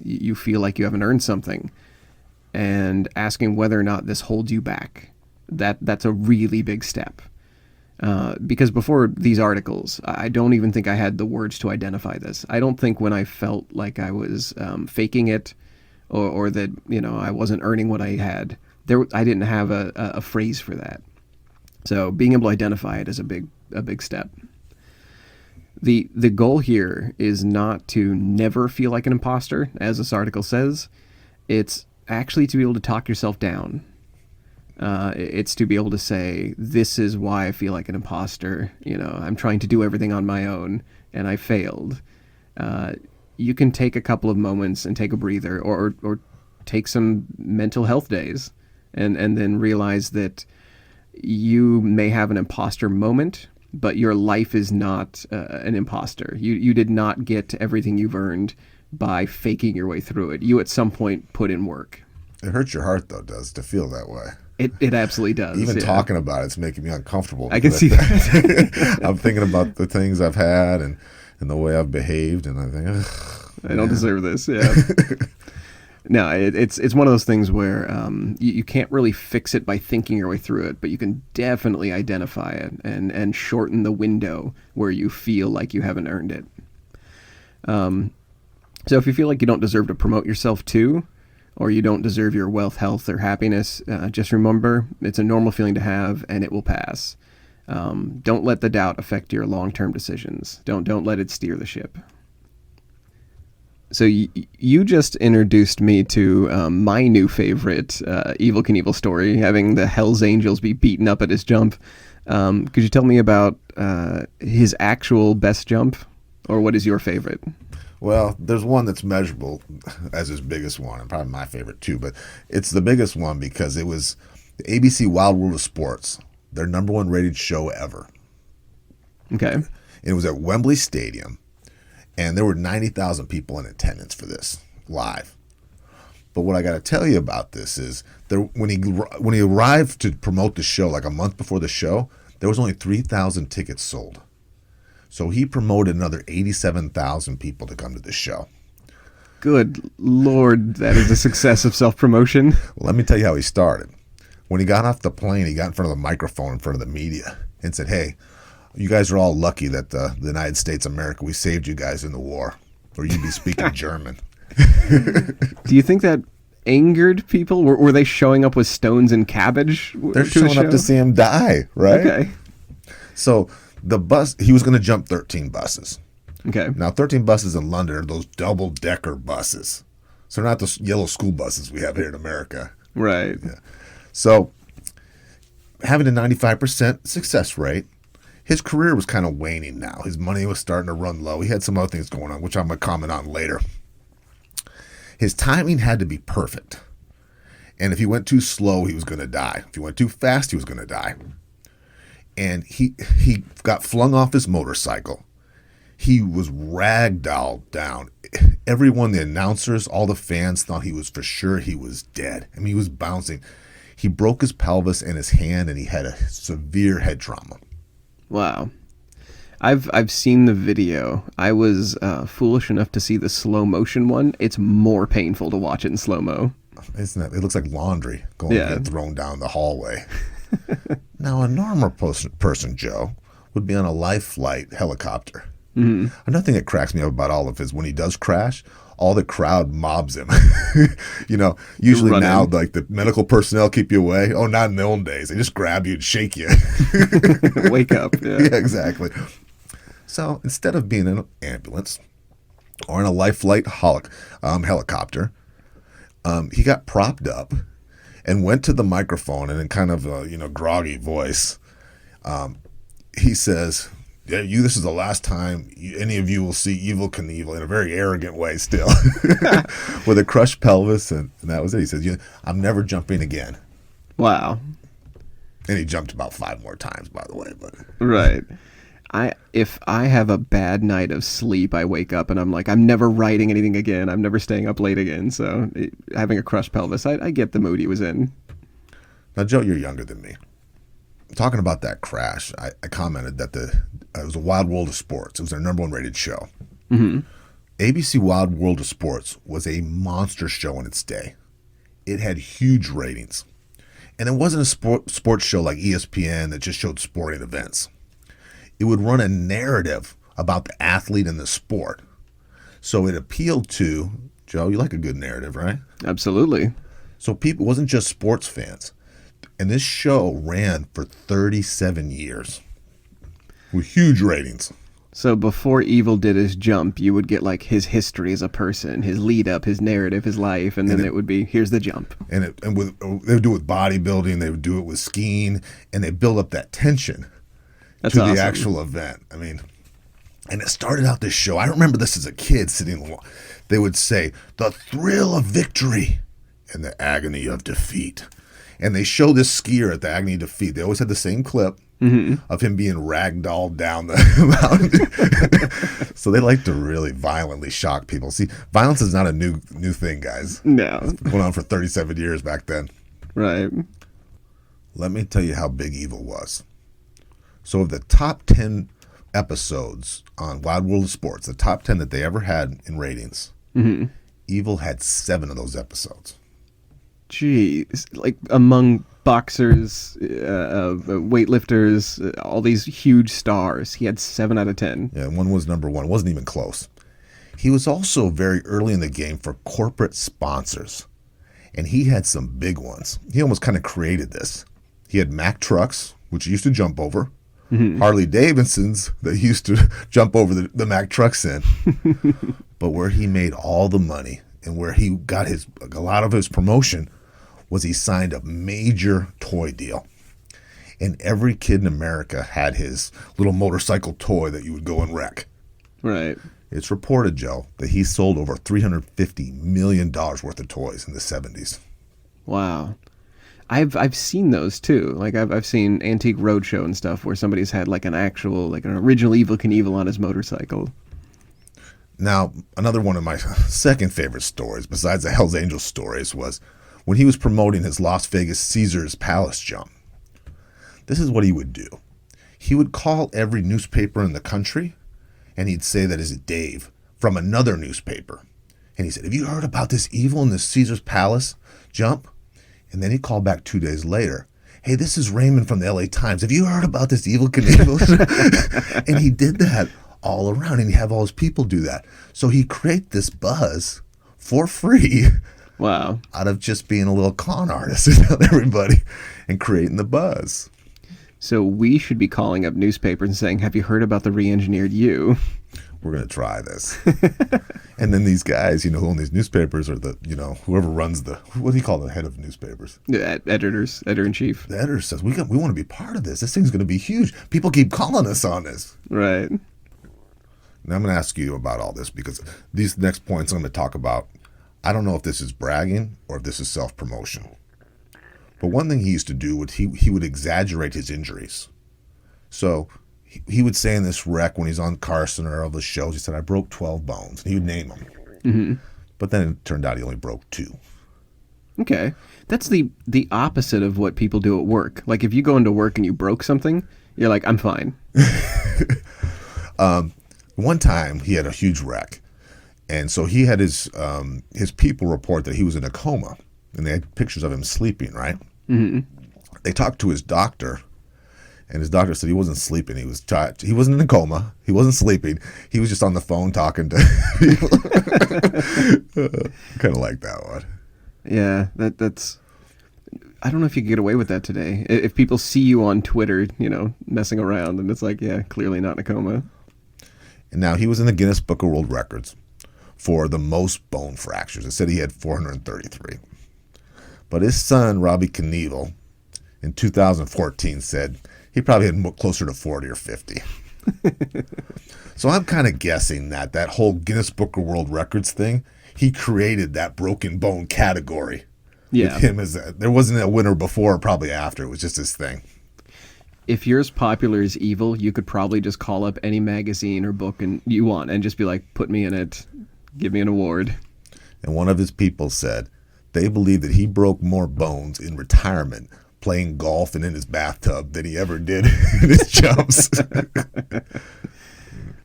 Speaker 2: you feel like you haven't earned something, and asking whether or not this holds you back. That's a really big step. Because before these articles, I don't even think I had the words to identify this. I don't think when I felt like I was faking it, or that I wasn't earning what I had, I didn't have a phrase for that. So being able to identify it is a big step. The goal here is not to never feel like an imposter, as this article says. It's actually to be able to talk yourself down. It's to be able to say, this is why I feel like an imposter. I'm trying to do everything on my own and I failed. You can take a couple of moments and take a breather, or take some mental health days, and then realize that you may have an imposter moment, but your life is not an imposter. You did not get everything you've earned by faking your way through it. You at some point put in work.
Speaker 1: It hurts your heart, though, does, to feel that way.
Speaker 2: It absolutely does.
Speaker 1: Even talking about it's making me uncomfortable.
Speaker 2: I can see that.
Speaker 1: I'm thinking about the things I've had and the way I've behaved, and I think, ugh,
Speaker 2: I don't deserve this. Yeah. No, it's one of those things where you can't really fix it by thinking your way through it, but you can definitely identify it and shorten the window where you feel like you haven't earned it. So if you feel like you don't deserve to promote yourself too, or you don't deserve your wealth, health, or happiness, just remember it's a normal feeling to have, and it will pass. Don't let the doubt affect your long-term decisions. Don't let it steer the ship. So you just introduced me to my new favorite Evel Knievel story, having the Hells Angels be beaten up at his jump. Could you tell me about his actual best jump, or what is your favorite?
Speaker 1: Well, there's one that's measurable as his biggest one, and probably my favorite too, but it's the biggest one because it was the ABC Wild World of Sports, their number one rated show ever.
Speaker 2: Okay.
Speaker 1: And it was at Wembley Stadium, and there were 90,000 people in attendance for this live. But what I got to tell you about this is when he arrived to promote the show, like a month before the show, there was only 3,000 tickets sold. So he promoted another 87,000 people to come to the show.
Speaker 2: Good Lord, that is a success of self-promotion.
Speaker 1: Let me tell you how he started. When he got off the plane, he got in front of the microphone in front of the media and said, "Hey, you guys are all lucky that the United States of America, we saved you guys in the war, or you'd be speaking German."
Speaker 2: Do you think that angered people? Were they showing up with stones and cabbage?
Speaker 1: They're showing up to see him die, right?
Speaker 2: Okay.
Speaker 1: So the bus, he was going to jump 13 buses.
Speaker 2: Okay.
Speaker 1: Now, 13 buses in London are those double-decker buses. So they're not the yellow school buses we have here in America.
Speaker 2: Right.
Speaker 1: Yeah. So having a 95% success rate, his career was kind of waning now. His money was starting to run low. He had some other things going on, which I'm going to comment on later. His timing had to be perfect. And if he went too slow, he was going to die. If he went too fast, he was going to die. And he got flung off his motorcycle. He was ragdolled down. Everyone, the announcers, all the fans thought he was dead. I mean, he was bouncing. He broke his pelvis and his hand, and he had a severe head trauma.
Speaker 2: Wow. I've seen the video. I was foolish enough to see the slow motion one. It's more painful to watch it in slow-mo.
Speaker 1: Isn't it? It looks like laundry going to get thrown down the hallway. Now, a normal person, Joe, would be on a life flight helicopter. Mm-hmm. Another thing that cracks me up about all of his, when he does crash, all the crowd mobs him. Usually now, like, the medical personnel keep you away. Oh, not in the old days. They just grab you and shake you.
Speaker 2: Wake up.
Speaker 1: Yeah, exactly. So instead of being in an ambulance or in a life flight helicopter, he got propped up and went to the microphone, and in kind of a groggy voice, he says, "Yeah, this is the last time any of you will see Evel Knievel," in a very arrogant way still, with a crushed pelvis, and that was it. He says, "I'm never jumping again."
Speaker 2: Wow.
Speaker 1: And he jumped about 5 more times, by the way. But
Speaker 2: right. If I have a bad night of sleep, I wake up and I'm like, I'm never writing anything again. I'm never staying up late again. So having a crushed pelvis, I get the mood he was in.
Speaker 1: Now, Joe, you're younger than me. Talking about that crash, I commented that it was a Wild World of Sports. It was their #1 rated show. Mm-hmm. ABC Wild World of Sports was a monster show in its day. It had huge ratings. And it wasn't a sports show like ESPN that just showed sporting events. It would run a narrative about the athlete and the sport. So it appealed to, Joe, you like a good narrative, right?
Speaker 2: Absolutely.
Speaker 1: So it wasn't just sports fans. And this show ran for 37 years with huge ratings.
Speaker 2: So before Evel did his jump, you would get like his history as a person, his lead up, his narrative, his life, and then it would be, here's the jump.
Speaker 1: They would do it with bodybuilding, they would do it with skiing, and they build up that tension
Speaker 2: That's
Speaker 1: to
Speaker 2: awesome.
Speaker 1: the actual event. I mean, and it started out this show. I remember this as a kid sitting. They would say, "The thrill of victory and the agony of defeat." And they show this skier at the agony of defeat. They always had the same clip of him being ragdolled down the mountain. So they like to really violently shock people. See, violence is not a new thing, guys.
Speaker 2: No.
Speaker 1: It went on for 37 years back then.
Speaker 2: Right.
Speaker 1: Let me tell you how big Evel was. So of the top 10 episodes on Wild World of Sports, the top 10 that they ever had in ratings, Evel had 7 of those episodes.
Speaker 2: Jeez. Like among boxers, weightlifters, all these huge stars, he had 7 out of 10.
Speaker 1: Yeah, one was #1. It wasn't even close. He was also very early in the game for corporate sponsors, and he had some big ones. He almost kind of created this. He had Mack trucks, which he used to jump over. Harley Davidsons that he used to jump over the Mack trucks in. But where he made all the money and where he got a lot of his promotion was he signed a major toy deal. And every kid in America had his little motorcycle toy that you would go and wreck.
Speaker 2: Right.
Speaker 1: It's reported, Joe, that he sold over $350 million worth of toys in the 70s.
Speaker 2: Wow. I've seen those too. Like I've seen Antique Roadshow and stuff where somebody's had like an original Evel Knievel on his motorcycle.
Speaker 1: Now, another one of my second favorite stories, besides the Hells Angels stories, was when he was promoting his Las Vegas Caesars Palace jump. This is what he would do. He would call every newspaper in the country and he'd say that is Dave from another newspaper. And he said, have you heard about this Evel in the Caesar's Palace jump? And then he called back 2 days later. Hey, this is Raymond from the LA Times. Have you heard about this Evel Knievel? And he did that all around, and he'd have all his people do that. So he create this buzz for free.
Speaker 2: Wow.
Speaker 1: Out of just being a little con artist and telling everybody and creating the buzz.
Speaker 2: So we should be calling up newspapers and saying, have you heard about the re-engineered you?
Speaker 1: We're going to try this. And then these guys, who own these newspapers, or whoever runs what do you call the head of newspapers?
Speaker 2: Editors, editor-in-chief.
Speaker 1: The editor says, we want to be part of this. This thing's going to be huge. People keep calling us on this.
Speaker 2: Right.
Speaker 1: Now I'm going to ask you about all this, because these next points I'm going to talk about, I don't know if this is bragging or if this is self-promotion. But one thing he used to do was he would exaggerate his injuries. So he would say in this rec when he's on Carson or other shows, he said, I broke 12 bones. And he would name them. Mm-hmm. But then it turned out he only broke 2.
Speaker 2: Okay. That's the opposite of what people do at work. Like if you go into work and you broke something, you're like, I'm fine.
Speaker 1: One time he had a huge wreck. And so he had his people report that he was in a coma. And they had pictures of him sleeping, right? Mm-hmm. They talked to his doctor. And his doctor said he wasn't sleeping. He was tired. He wasn't in a coma. He wasn't sleeping. He was just on the phone talking to people. Kind of like that one.
Speaker 2: Yeah, that's. I don't know if you can get away with that today. If people see you on Twitter, messing around, and it's like, yeah, clearly not in a coma.
Speaker 1: And now he was in the Guinness Book of World Records for the most bone fractures. It said he had 433. But his son, Robbie Knievel, in 2014 said he probably had closer to 40 or 50. So I'm kind of guessing that whole Guinness Book of World Records thing, he created that broken bone category.
Speaker 2: Yeah.
Speaker 1: With him there wasn't a winner before or probably after. It was just his thing.
Speaker 2: If you're as popular as Evel, you could probably just call up any magazine or book and you want and just be like, put me in it. Give me an award.
Speaker 1: And one of his people said they believe that he broke more bones in retirement playing golf and in his bathtub than he ever did in his jumps.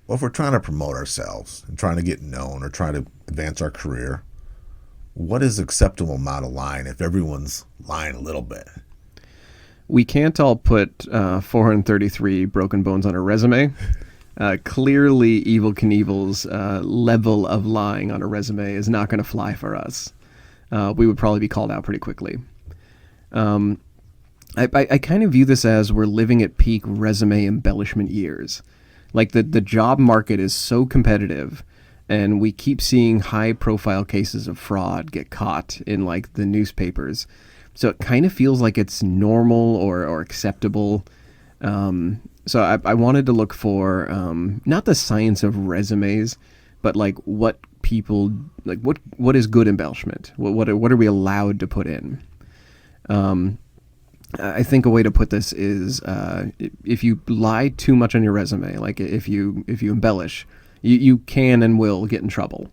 Speaker 1: Well, if we're trying to promote ourselves and trying to get known or trying to advance our career, what is acceptable amount of lying if everyone's lying a little bit?
Speaker 2: We can't all put 433 broken bones on a resume. Clearly, Evel Knievel's level of lying on a resume is not going to fly for us. We would probably be called out pretty quickly. I kind of view this as we're living at peak resume embellishment years. Like the job market is so competitive, and we keep seeing high-profile cases of fraud get caught in like the newspapers. So it kind of feels like it's normal or acceptable. So I wanted to look for not the science of resumes, but like what people like. What is good embellishment? What are we allowed to put in? I think a way to put this is if you lie too much on your resume, like if you embellish, you can and will get in trouble.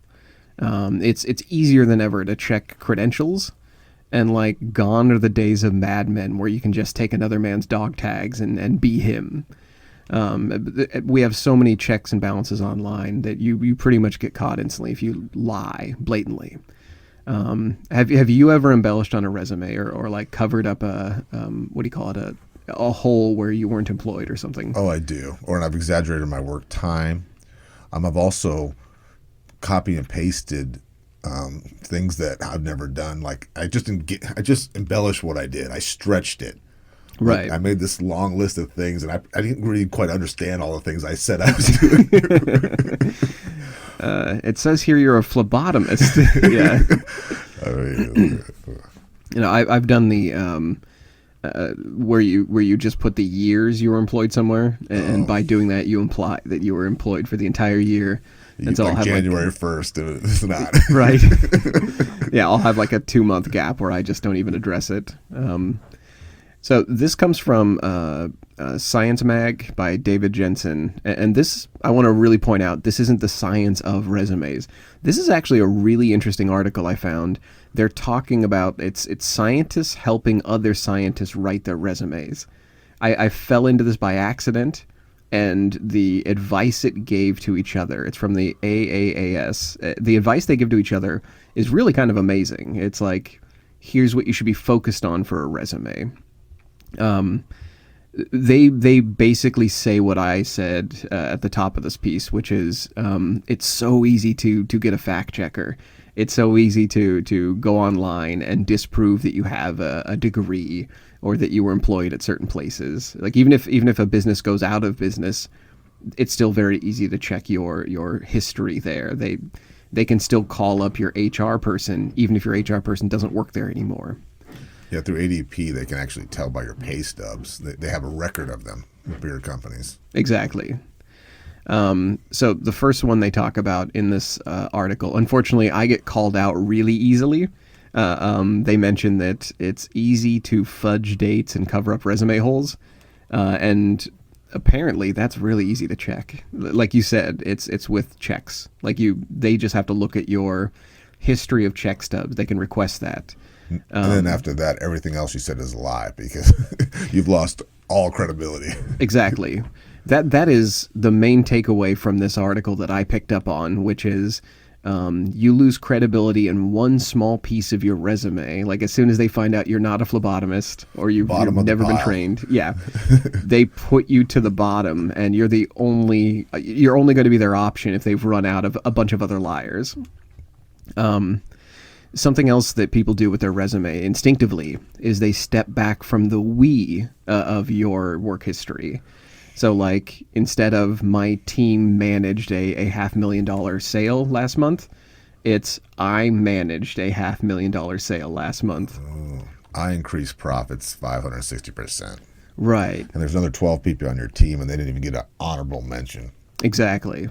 Speaker 2: It's easier than ever to check credentials, and like gone are the days of Mad Men where you can just take another man's dog tags and be him. We have so many checks and balances online that you pretty much get caught instantly if you lie blatantly. Have you ever embellished on a resume or like covered up a hole where you weren't employed or something?
Speaker 1: Oh, I do. Or I've exaggerated my work time. I've also copy and pasted things that I've never done. Like I just embellished what I did. I stretched it.
Speaker 2: Right.
Speaker 1: Like, I made this long list of things, and I didn't really quite understand all the things I said I was doing.
Speaker 2: It says here you're a phlebotomist. Yeah. I've done the where you just put the years you were employed somewhere, and by doing that you imply that you were employed for the entire year. And so
Speaker 1: like
Speaker 2: I'll have
Speaker 1: January 1st, it's not.
Speaker 2: Right. Yeah, I'll have like a 2-month gap where I just don't even address it. So this comes from Science Mag by David Jensen. And this, I want to really point out, this isn't the science of resumes. This is actually a really interesting article I found. They're talking about, it's scientists helping other scientists write their resumes. I fell into this by accident, and the advice it gave to each other. It's from the AAAS. The advice they give to each other is really kind of amazing. It's like, here's what you should be focused on for a resume. They basically say what I said at the top of this piece, which is it's so easy to get a fact checker. It's so easy to go online and disprove that you have a degree or that you were employed at certain places. Like even if a business goes out of business, it's still very easy to check your history there. They can still call up your HR person even if your HR person doesn't work there anymore.
Speaker 1: Yeah, through ADP, they can actually tell by your pay stubs. They have a record of them, bigger companies.
Speaker 2: Exactly. So the first one they talk about in this article, unfortunately, I get called out really easily. They mention that it's easy to fudge dates and cover up resume holes. And apparently that's really easy to check. Like you said, it's with checks. They just have to look at your history of check stubs. They can request that.
Speaker 1: And then after that, everything else you said is a lie because you've lost all credibility.
Speaker 2: Exactly. That is the main takeaway from this article that I picked up on, which is you lose credibility in one small piece of your resume. Like as soon as they find out you're not a phlebotomist or you've never been trained, they put you to the bottom, and you're only going to be their option if they've run out of a bunch of other liars. Something else that people do with their resume instinctively is they step back from the we of your work history. So like instead of my team managed a $500,000 sale last month, it's I managed a $500,000 sale last month.
Speaker 1: Oh, I increased profits 560%.
Speaker 2: Right.
Speaker 1: And there's another 12 people on your team and they didn't even get an honorable mention.
Speaker 2: Exactly.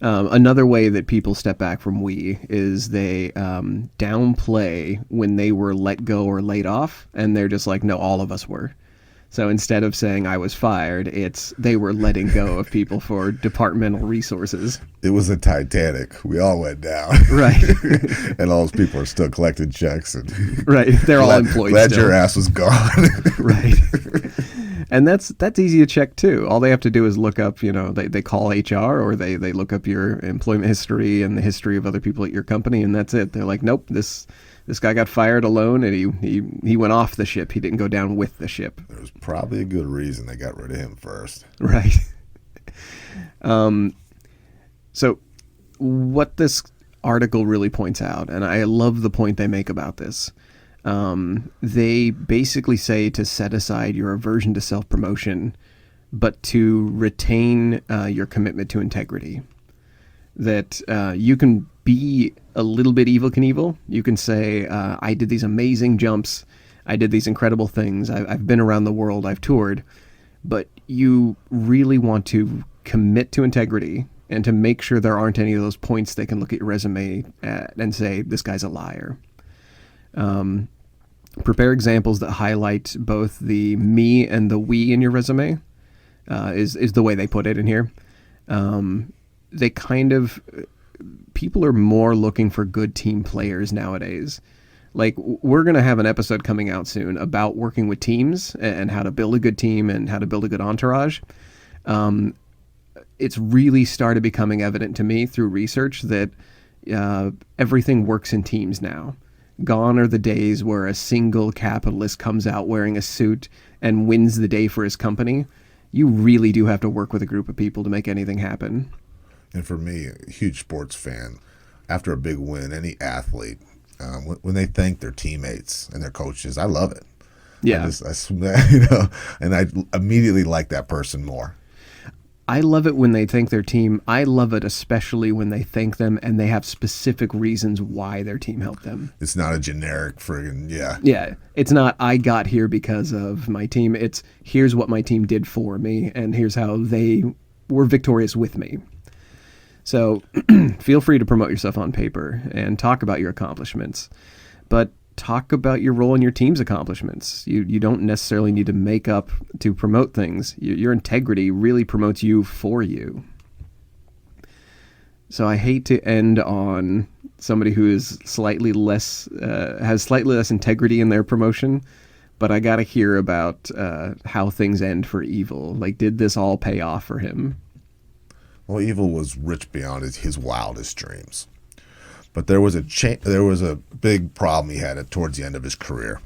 Speaker 2: Another way that people step back from we is they downplay when they were let go or laid off, and they're just like, no, all of us were. So instead of saying I was fired, it's they were letting go of people for departmental resources.
Speaker 1: It was a Titanic. We all went down.
Speaker 2: Right.
Speaker 1: And all those people are still collecting checks. And
Speaker 2: right. They're all employed
Speaker 1: glad
Speaker 2: still.
Speaker 1: Your ass was gone.
Speaker 2: Right. And that's easy to check too. All they have to do is look up, they call HR or they look up your employment history and the history of other people at your company, and that's it. They're like, nope, this guy got fired alone and he went off the ship. He didn't go down with the ship.
Speaker 1: There was probably a good reason they got rid of him first.
Speaker 2: Right. So what this article really points out, and I love the point they make about this, they basically say to set aside your aversion to self-promotion, but to retain your commitment to integrity. That you can be a little bit Evel Knievel. You can say, I did these amazing jumps. I did these incredible things. I've been around the world. I've toured. But you really want to commit to integrity and to make sure there aren't any of those points they can look at your resume at and say, this guy's a liar. Prepare examples that highlight both the me and the we in your resume, is the way they put it in here. They people are more looking for good team players nowadays. Like, we're going to have an episode coming out soon about working with teams and how to build a good team and how to build a good entourage. It's really started becoming evident to me through research that everything works in teams now. Gone are the days where a single capitalist comes out wearing a suit and wins the day for his company. You really do have to work with a group of people to make anything happen.
Speaker 1: And for me, a huge sports fan, after a big win, any athlete, when they thank their teammates and their coaches, I love it.
Speaker 2: Yeah.
Speaker 1: And I immediately like that person more.
Speaker 2: I love it when they thank their team. I love it especially when they thank them and they have specific reasons why their team helped them.
Speaker 1: It's not a generic friggin', yeah.
Speaker 2: Yeah. It's not, I got here because of my team. It's, here's what my team did for me, and here's how they were victorious with me. So feel free to promote yourself on paper and talk about your accomplishments, but talk about your role in your team's accomplishments. You don't necessarily need to make up to promote things. Your integrity really promotes you for you. So I hate to end on somebody who is slightly less, has slightly less integrity in their promotion, but I got to hear about how things end for Evil. Like, did this all pay off for him?
Speaker 1: Well, Evel was rich beyond his wildest dreams. But there was a big problem he had towards the end of his career.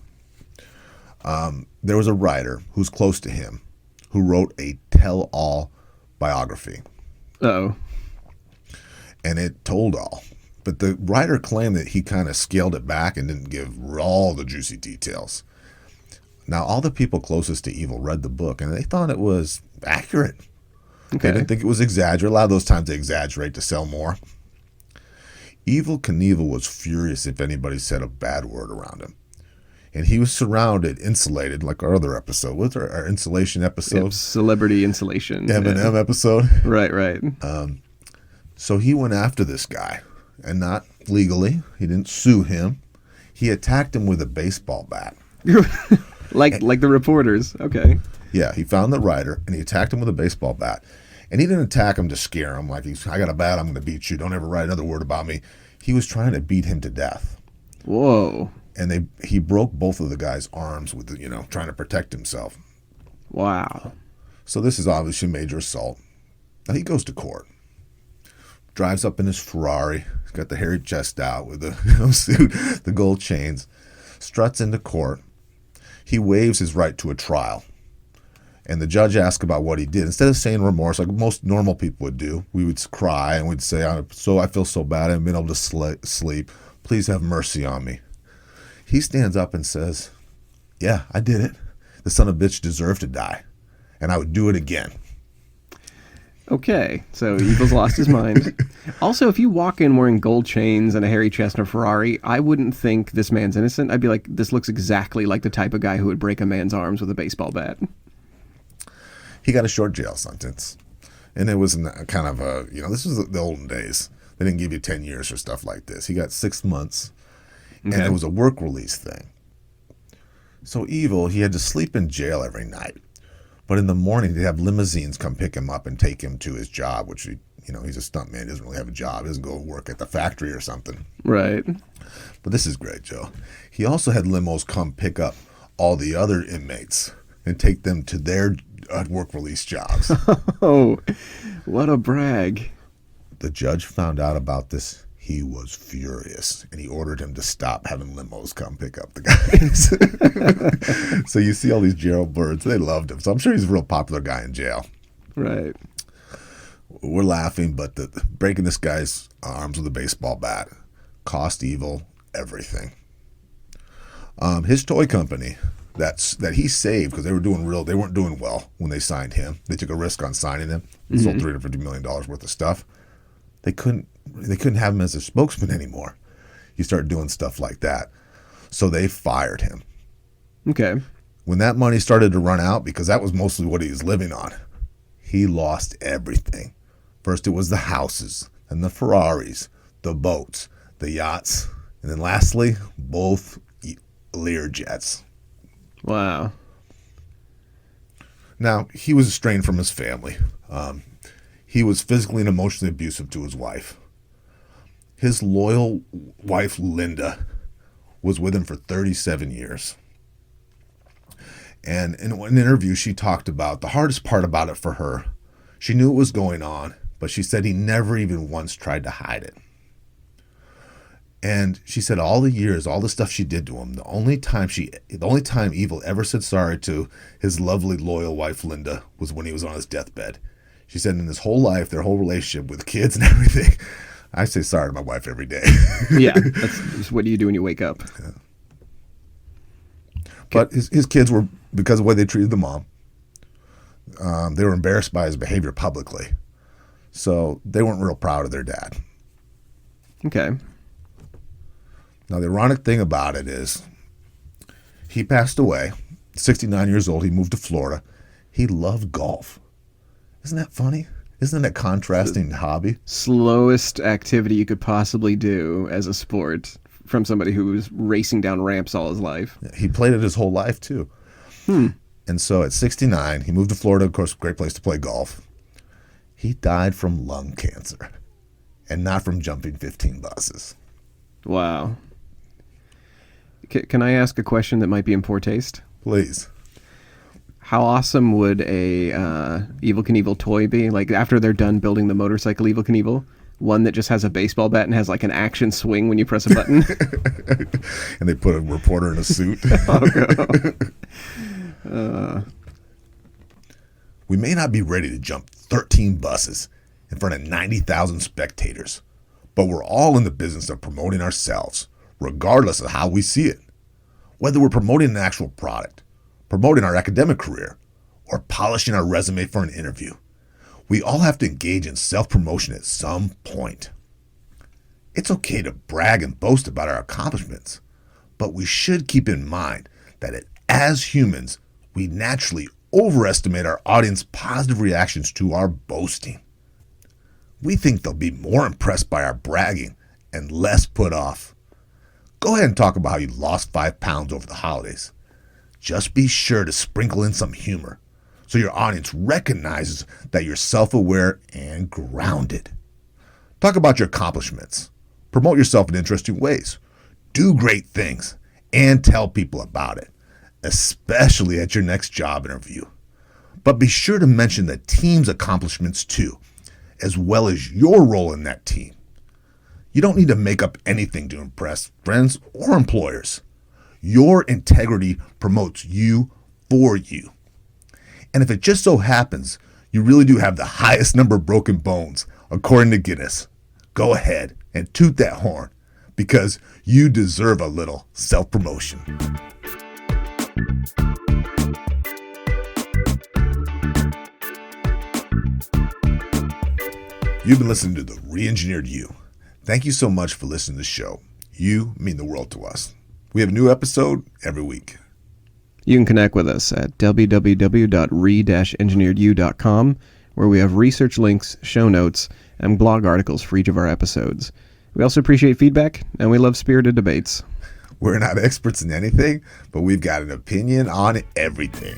Speaker 1: There was a writer who's close to him who wrote a tell-all biography.
Speaker 2: Uh-oh.
Speaker 1: And it told all. But the writer claimed that he kind of scaled it back and didn't give all the juicy details. Now, all the people closest to Evel read the book, and they thought it was accurate.
Speaker 2: Okay.
Speaker 1: They didn't think it was exaggerated. A lot of those times they exaggerate to sell more. Evel Knievel was furious if anybody said a bad word around him. And he was surrounded, insulated, like our other episode. What's our insulation episode?
Speaker 2: Yep, celebrity insulation.
Speaker 1: M&M episode.
Speaker 2: Right.
Speaker 1: So he went after this guy, and not legally. He didn't sue him. He attacked him with a baseball bat.
Speaker 2: like the reporters. Okay.
Speaker 1: Yeah, he found the writer, and he attacked him with a baseball bat. And he didn't attack him to scare him, like, I got a bat, I'm going to beat you. Don't ever write another word about me. He was trying to beat him to death.
Speaker 2: Whoa.
Speaker 1: And he broke both of the guy's arms with, trying to protect himself.
Speaker 2: Wow.
Speaker 1: So this is obviously major assault. Now he goes to court. Drives up in his Ferrari. He's got the hairy chest out with the suit, the gold chains. Struts into court. He waives his right to a trial. And the judge asks about what he did. Instead of saying remorse, like most normal people would do, we would cry and we'd say, I feel so bad, I haven't been able to sleep. Please have mercy on me. He stands up and says, yeah, I did it. The son of a bitch deserved to die. And I would do it again.
Speaker 2: Okay, so Evel's lost his mind. Also, if you walk in wearing gold chains and a hairy chest and a Ferrari, I wouldn't think this man's innocent. I'd be like, this looks exactly like the type of guy who would break a man's arms with a baseball bat.
Speaker 1: He got a short jail sentence. And it was kind of this was the olden days. They didn't give you 10 years for stuff like this. He got 6 months. Okay. And it was a work release thing. So Evel, he had to sleep in jail every night. But in the morning, they'd have limousines come pick him up and take him to his job, which, he's a stuntman. He doesn't really have a job. He doesn't go work at the factory or something.
Speaker 2: Right.
Speaker 1: But this is great, Joe. He also had limos come pick up all the other inmates and take them to their work release jobs.
Speaker 2: Oh, what a brag.
Speaker 1: The judge found out about this. He was furious, and he ordered him to stop having limos come pick up the guys. So you see all these jailbirds. They loved him. So I'm sure he's a real popular guy in jail.
Speaker 2: Right.
Speaker 1: We're laughing, but breaking this guy's arms with a baseball bat cost Evel everything. His toy company that he saved because they weren't doing well when they signed him. They took a risk on signing him. Sold $350 million worth of stuff. They couldn't have him as a spokesman anymore. You start doing stuff like that. So they fired him.
Speaker 2: Okay.
Speaker 1: When that money started to run out, because that was mostly what he was living on, he lost everything. First it was the houses, and the Ferraris, the boats, the yachts, and then lastly, both Lear jets.
Speaker 2: Wow.
Speaker 1: Now, he was estranged from his family. He was physically and emotionally abusive to his wife. His loyal wife, Linda, was with him for 37 years. And in an interview, she talked about the hardest part about it for her. She knew it was going on, but she said he never even once tried to hide it. And she said all the years, all the stuff she did to him, the only time Evel ever said sorry to his lovely, loyal wife, Linda, was when he was on his deathbed. She said in his whole life, their whole relationship with kids and everything, I say sorry to my wife every day.
Speaker 2: Yeah, that's what do you do when you wake up?
Speaker 1: Yeah. But his kids were, because of the way they treated the mom, they were embarrassed by his behavior publicly. So they weren't real proud of their dad.
Speaker 2: Okay.
Speaker 1: Now, the ironic thing about it is he passed away, 69 years old. He moved to Florida. He loved golf. Isn't that funny? Isn't that a contrasting hobby? Slowest
Speaker 2: activity you could possibly do as a sport from somebody who was racing down ramps all his life.
Speaker 1: He played it his whole life, too. And so at 69, he moved to Florida, of course, great place to play golf. He died from lung cancer and not from jumping 15 buses.
Speaker 2: Wow. Can I ask a question that might be in poor taste?
Speaker 1: Please.
Speaker 2: How awesome would a Evel Knievel toy be? Like after they're done building the motorcycle Evel Knievel, one that just has a baseball bat and has like an action swing when you press a button.
Speaker 1: And they put a reporter in a suit. We may not be ready to jump 13 buses in front of 90,000 spectators, but we're all in the business of promoting ourselves, regardless of how we see it. Whether we're promoting an actual product, promoting our academic career, or polishing our resume for an interview, we all have to engage in self-promotion at some point. It's okay to brag and boast about our accomplishments, but we should keep in mind that as humans, we naturally overestimate our audience's positive reactions to our boasting. We think they'll be more impressed by our bragging and less put off. Go ahead and talk about how you lost 5 pounds over the holidays. Just be sure to sprinkle in some humor so your audience recognizes that you're self-aware and grounded. Talk about your accomplishments. Promote yourself in interesting ways. Do great things and tell people about it, especially at your next job interview. But be sure to mention the team's accomplishments too, as well as your role in that team. You don't need to make up anything to impress friends or employers. Your integrity promotes you for you. And if it just so happens you really do have the highest number of broken bones, according to Guinness, go ahead and toot that horn because you deserve a little self-promotion. You've been listening to The Re-Engineered You. Thank you so much for listening to the show. You mean the world to us. We have a new episode every week.
Speaker 2: You can connect with us at www.re-engineeredyou.com, where we have research links, show notes, and blog articles for each of our episodes. We also appreciate feedback, and we love spirited debates.
Speaker 1: We're not experts in anything, but we've got an opinion on everything.